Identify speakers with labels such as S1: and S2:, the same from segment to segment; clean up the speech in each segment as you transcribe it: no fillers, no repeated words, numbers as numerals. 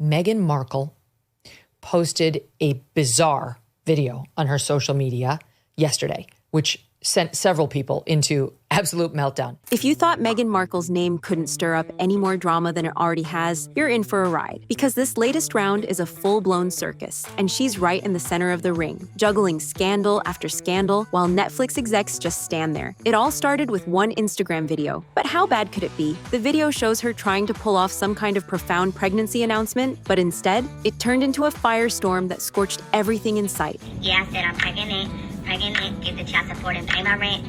S1: Meghan Markle posted a bizarre video on her social media yesterday, which sent several people into absolute meltdown.
S2: If you thought Meghan Markle's name couldn't stir up any more drama than it already has, you're in for a ride. Because this latest round is a full-blown circus, and she's right in the center of the ring, juggling scandal after scandal while Netflix execs just stand there. It all started with one Instagram video. But how bad could it be? The video shows her trying to pull off some kind of profound pregnancy announcement, but instead, it turned into a firestorm that scorched everything in sight.
S3: Yeah, I said I'm pregnant, give the child support and pay my rent,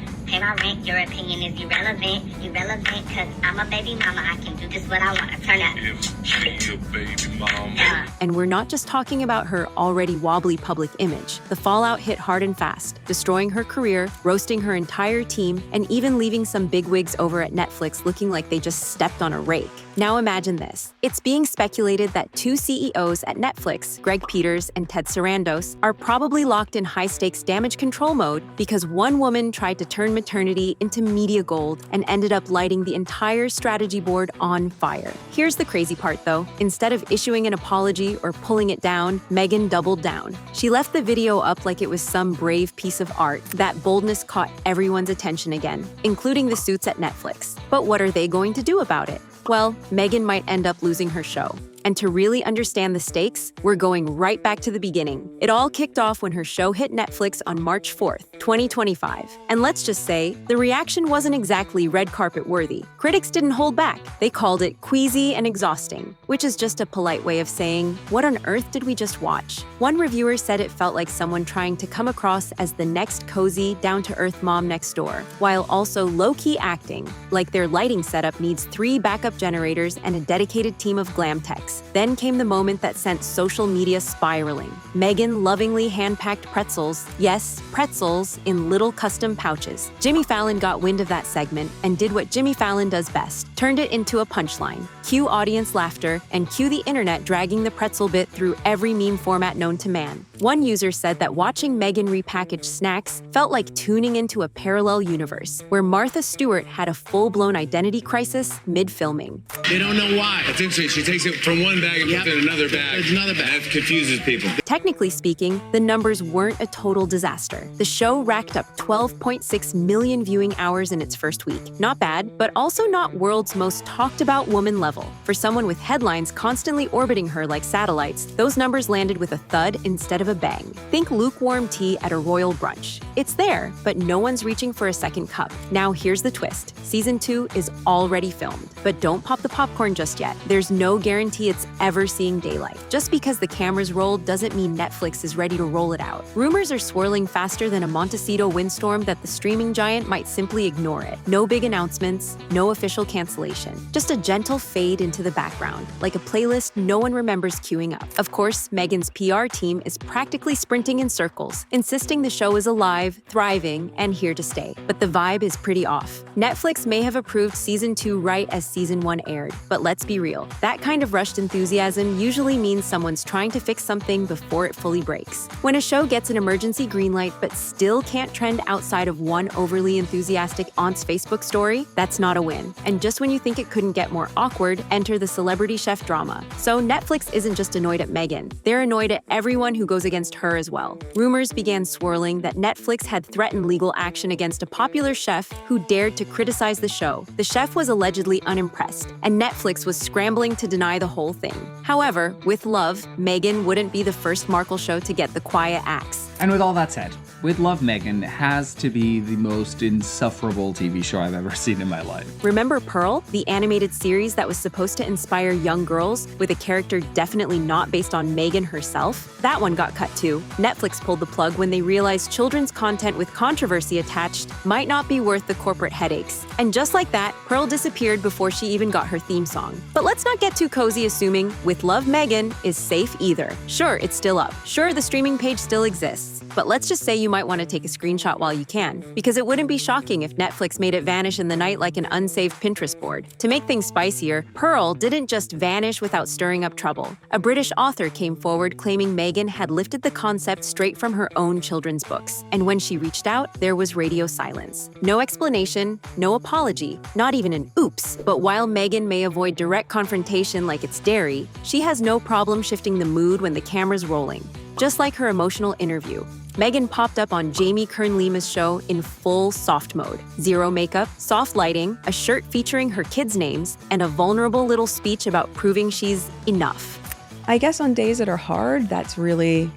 S3: your opinion is irrelevant, cause I'm a baby mama, I can do just what I want to turn up.
S4: She's a baby mama.
S2: And we're not just talking about her already wobbly public image. The fallout hit hard and fast, destroying her career, roasting her entire team, and even leaving some bigwigs over at Netflix looking like they just stepped on a rake. Now imagine this. It's being speculated that two CEOs at Netflix, Greg Peters and Ted Sarandos, are probably locked in high-stakes damage control mode because one woman tried to turn maternity into media gold and ended up lighting the entire strategy board on fire. Here's the crazy part though. Instead of issuing an apology or pulling it down, Meghan doubled down. She left the video up like it was some brave piece of art. That boldness caught everyone's attention again, including the suits at Netflix. But what are they going to do about it? Well, Meghan might end up losing her show. And to really understand the stakes, we're going right back to the beginning. It all kicked off when her show hit Netflix on March 4th, 2025. And let's just say, the reaction wasn't exactly red carpet worthy. Critics didn't hold back. They called it queasy and exhausting, which is just a polite way of saying, what on earth did we just watch? One reviewer said it felt like someone trying to come across as the next cozy, down-to-earth mom next door, while also low-key acting, like their lighting setup needs 3 backup generators and a dedicated team of glam techs. Then came the moment that sent social media spiraling. Meghan lovingly hand-packed pretzels, yes, pretzels, in little custom pouches. Jimmy Fallon got wind of that segment and did what Jimmy Fallon does best, turned it into a punchline. Cue audience laughter and cue the internet dragging the pretzel bit through every meme format known to man. One user said that watching Meghan repackage snacks felt like tuning into a parallel universe, where Martha Stewart had a full-blown identity crisis mid-filming.
S5: They don't know why.
S4: That's interesting. She takes it from one bag and puts it in another bag.
S5: There's another bag.
S4: That confuses people.
S2: Technically speaking, the numbers weren't a total disaster. The show racked up 12.6 million viewing hours in its first week. Not bad, but also not world's most talked about woman level. For someone with headlines constantly orbiting her like satellites, those numbers landed with a thud instead of a bang. Think lukewarm tea at a royal brunch. It's there, but no one's reaching for a second cup. Now here's the twist. Season 2 is already filmed, but don't pop the popcorn just yet. There's no guarantee it's ever seeing daylight. Just because the cameras rolled doesn't mean Netflix is ready to roll it out. Rumors are swirling faster than a Montecito windstorm that the streaming giant might simply ignore it. No big announcements, no official cancellation. Just a gentle fade into the background, like a playlist no one remembers queuing up. Of course, Meghan's PR team is practically sprinting in circles, insisting the show is alive, thriving, and here to stay. But the vibe is pretty off. Netflix may have approved Season 2 right as Season 1 aired, but let's be real. That kind of rushed enthusiasm usually means someone's trying to fix something before it fully breaks. When a show gets an emergency greenlight but still can't trend outside of one overly enthusiastic aunt's Facebook story, that's not a win. And just when you think it couldn't get more awkward, enter the celebrity chef drama. So Netflix isn't just annoyed at Meghan. They're annoyed at everyone who goes against her as well. Rumors began swirling that Netflix had threatened legal action against a popular chef who dared to criticize the show. The chef was allegedly unimpressed, and Netflix was scrambling to deny the whole thing. However, with love, Meghan wouldn't be the first Markle show to get the quiet axe.
S6: And with all that said, With Love, Meghan has to be the most insufferable TV show I've ever seen in my life.
S2: Remember Pearl, the animated series that was supposed to inspire young girls with a character definitely not based on Meghan herself? That one got cut too. Netflix pulled the plug when they realized children's content with controversy attached might not be worth the corporate headaches. And just like that, Pearl disappeared before she even got her theme song. But let's not get too cozy assuming With Love, Meghan is safe either. Sure, it's still up. Sure, the streaming page still exists. but let's just say you might want to take a screenshot while you can, because it wouldn't be shocking if Netflix made it vanish in the night like an unsaved Pinterest board. To make things spicier, Pearl didn't just vanish without stirring up trouble. A British author came forward claiming Meghan had lifted the concept straight from her own children's books. And when she reached out, there was radio silence. No explanation, no apology, not even an oops. But while Meghan may avoid direct confrontation like it's dairy, she has no problem shifting the mood when the camera's rolling. Just like her emotional interview, Meghan popped up on Jamie Kern-Lima's show in full soft mode. Zero makeup, soft lighting, a shirt featuring her kids' names, and a vulnerable little speech about proving she's enough.
S5: I guess on days that are hard, that's really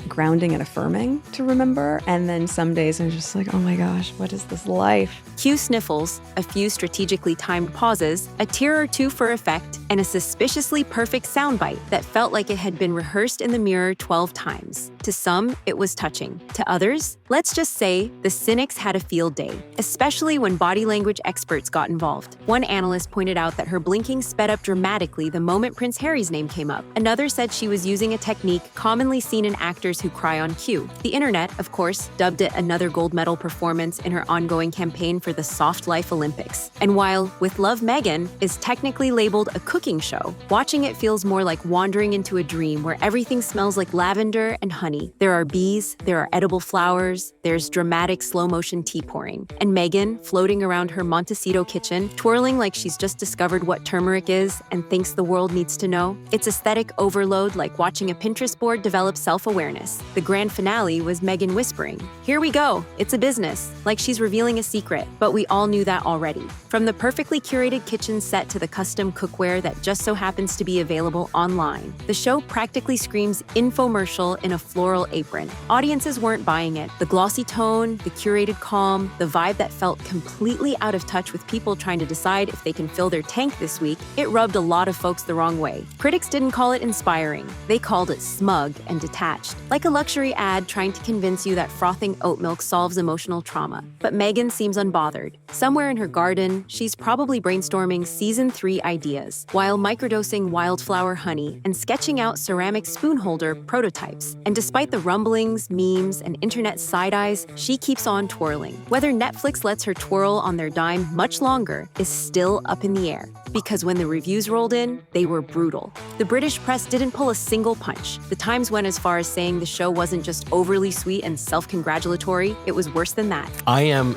S5: grounding and affirming to remember. And then some days I'm just like, oh my gosh, what is this life?
S2: Cue sniffles, a few strategically timed pauses, a tear or two for effect, and a suspiciously perfect soundbite that felt like it had been rehearsed in the mirror 12 times. To some, it was touching. To others, let's just say the cynics had a field day, especially when body language experts got involved. One analyst pointed out that her blinking sped up dramatically the moment Prince Harry's name came up. Another said she was using a technique commonly seen in actors who cry on cue. The internet, of course, dubbed it another gold medal performance in her ongoing campaign for the Soft Life Olympics. And while With Love Meghan is technically labeled a cooking show, watching it feels more like wandering into a dream where everything smells like lavender and honey. There are bees, there are edible flowers, there's dramatic slow-motion tea pouring, and Meghan floating around her Montecito kitchen, twirling like she's just discovered what turmeric is and thinks the world needs to know. It's aesthetic overload like watching a Pinterest board develop self-awareness. The grand finale was Meghan whispering, "Here we go, it's a business," like she's revealing a secret, but we all knew that already. From the perfectly curated kitchen set to the custom cookware that just so happens to be available online, the show practically screams infomercial in a floral apron. Audiences weren't buying it. The glossy tone, the curated calm, the vibe that felt completely out of touch with people trying to decide if they can fill their tank this week, it rubbed a lot of folks the wrong way. Critics didn't call it inspiring. They called it smug and detached, like a luxury ad trying to convince you that frothing oat milk solves emotional trauma. But Meghan seems unbothered. Somewhere in her garden, she's probably brainstorming season 3 ideas, while microdosing wildflower honey and sketching out ceramic spoon holder prototypes. And despite the rumblings, memes, and internet side-eyes, she keeps on twirling. Whether Netflix lets her twirl on their dime much longer is still up in the air. Because when the reviews rolled in, they were brutal. The British press didn't pull a single punch. The Times went as far as saying the show wasn't just overly sweet and self-congratulatory, it was worse than that.
S7: I'm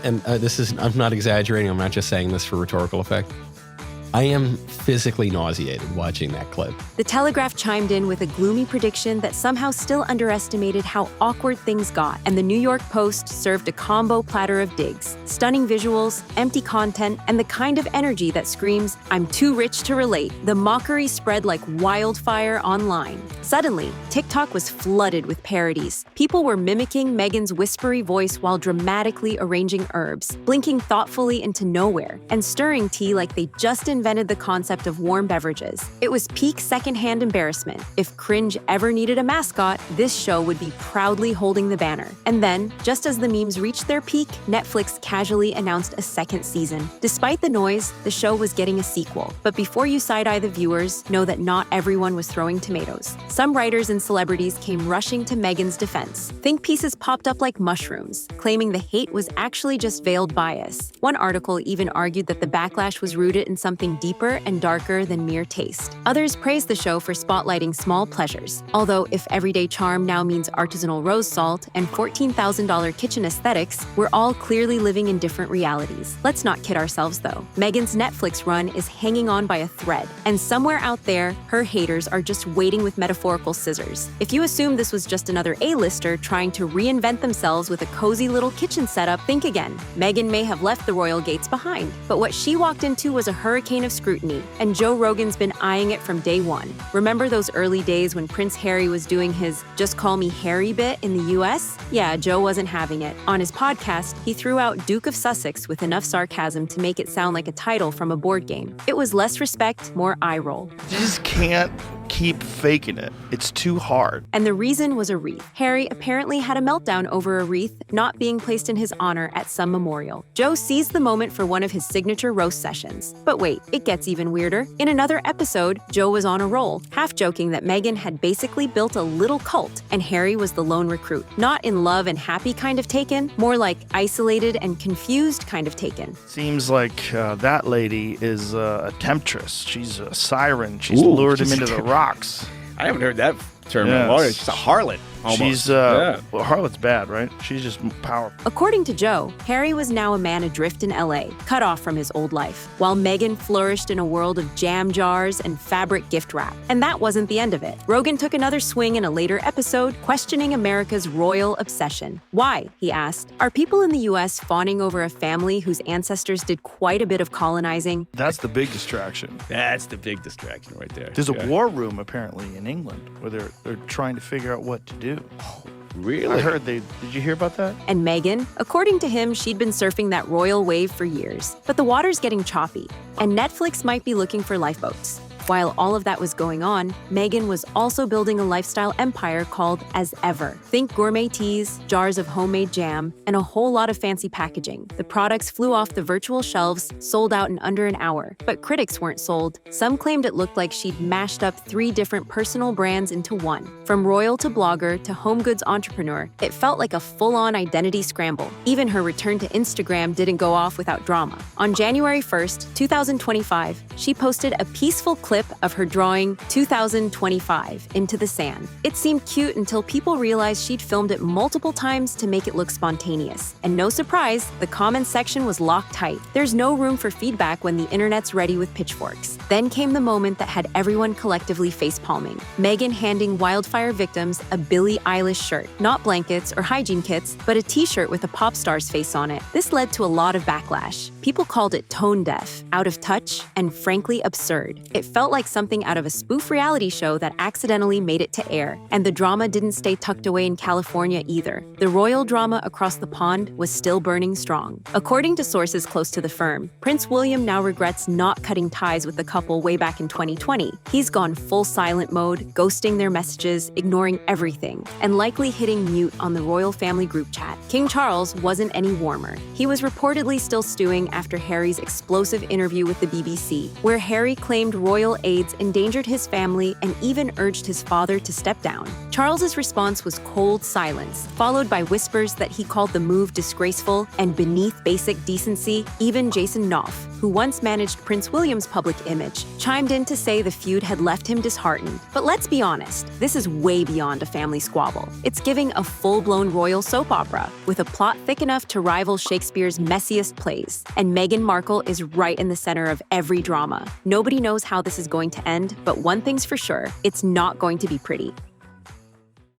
S7: not exaggerating, I'm not just saying this for rhetorical effect. I am physically nauseated watching that clip.
S2: The Telegraph chimed in with a gloomy prediction that somehow still underestimated how awkward things got, and the New York Post served a combo platter of digs, stunning visuals, empty content, and the kind of energy that screams, "I'm too rich to relate." The mockery spread like wildfire online. Suddenly, TikTok was flooded with parodies. People were mimicking Meghan's whispery voice while dramatically arranging herbs, blinking thoughtfully into nowhere, and stirring tea like they just invented the concept of warm beverages. It was peak secondhand embarrassment. If cringe ever needed a mascot, this show would be proudly holding the banner. And then, just as the memes reached their peak, Netflix casually announced a second season. Despite the noise, the show was getting a sequel. But before you side-eye the viewers, know that not everyone was throwing tomatoes. Some writers and celebrities came rushing to Meghan's defense. Think pieces popped up like mushrooms, claiming the hate was actually just veiled bias. One article even argued that the backlash was rooted in something deeper and darker than mere taste. Others praised the show for spotlighting small pleasures. Although if everyday charm now means artisanal rose salt and $14,000 kitchen aesthetics, we're all clearly living in different realities. Let's not kid ourselves though. Meghan's Netflix run is hanging on by a thread, and somewhere out there, her haters are just waiting with metaphorical scissors. If you assume this was just another A-lister trying to reinvent themselves with a cozy little kitchen setup, think again. Meghan may have left the royal gates behind, but what she walked into was a hurricane of scrutiny, and Joe Rogan's been eyeing it from day one. Remember those early days when Prince Harry was doing his "just call me Harry" bit in the US? Yeah, Joe wasn't having it. On his podcast, he threw out Duke of Sussex with enough sarcasm to make it sound like a title from a board game. It was less respect, more eye roll.
S8: You just can't keep faking it. It's too hard.
S2: And the reason was a wreath. Harry apparently had a meltdown over a wreath not being placed in his honor at some memorial. Joe seized the moment for one of his signature roast sessions. But wait, it gets even weirder. In another episode, Joe was on a roll, half joking that Meghan had basically built a little cult and Harry was the lone recruit. Not in love and happy kind of taken, more like isolated and confused kind of taken.
S8: Seems like that lady is a temptress. She's a siren. She's lured him into the rocks.
S9: I haven't heard that term in a while. She's a harlot. Almost.
S8: She's, well, harlot's bad, right? She's just powerful.
S2: According to Joe, Harry was now a man adrift in LA, cut off from his old life, while Meghan flourished in a world of jam jars and fabric gift wrap. And that wasn't the end of it. Rogan took another swing in a later episode, questioning America's royal obsession. Why, he asked, are people in the US fawning over a family whose ancestors did quite a bit of colonizing?
S8: That's the big distraction.
S9: That's the big distraction right there.
S8: There's a war room, apparently, in England, where they're trying to figure out what to do.
S9: Oh, really?
S8: I heard did you hear about that?
S2: And Meghan, according to him, she'd been surfing that royal wave for years. But the water's getting choppy, and Netflix might be looking for lifeboats. While all of that was going on, Meghan was also building a lifestyle empire called As Ever. Think gourmet teas, jars of homemade jam, and a whole lot of fancy packaging. The products flew off the virtual shelves, sold out in under an hour. But critics weren't sold. Some claimed it looked like she'd mashed up 3 different personal brands into one. From royal to blogger to home goods entrepreneur, it felt like a full-on identity scramble. Even her return to Instagram didn't go off without drama. On January 1st, 2025, she posted a peaceful clip of her drawing 2025 into the sand. It seemed cute until people realized she'd filmed it multiple times to make it look spontaneous. And no surprise, the comments section was locked tight. There's no room for feedback when the internet's ready with pitchforks. Then came the moment that had everyone collectively face-palming. Meghan handing wildfire victims a Billie Eilish shirt. Not blankets or hygiene kits, but a t-shirt with a pop star's face on it. This led to a lot of backlash. People called it tone-deaf, out of touch, and frankly absurd. It felt like something out of a spoof reality show that accidentally made it to air. And the drama didn't stay tucked away in California either. The royal drama across the pond was still burning strong. According to sources close to the firm, Prince William now regrets not cutting ties with the couple way back in 2020. He's gone full silent mode, ghosting their messages, ignoring everything, and likely hitting mute on the royal family group chat. King Charles wasn't any warmer. He was reportedly still stewing after Harry's explosive interview with the BBC, where Harry claimed royal aides endangered his family and even urged his father to step down. Charles's response was cold silence, followed by whispers that he called the move disgraceful and beneath basic decency. Even Jason Knopf, who once managed Prince William's public image, chimed in to say the feud had left him disheartened. But let's be honest, this is way beyond a family squabble. It's giving a full-blown royal soap opera, with a plot thick enough to rival Shakespeare's messiest plays. And Meghan Markle is right in the center of every drama. Nobody knows how this is going to end, but one thing's for sure, it's not going to be pretty.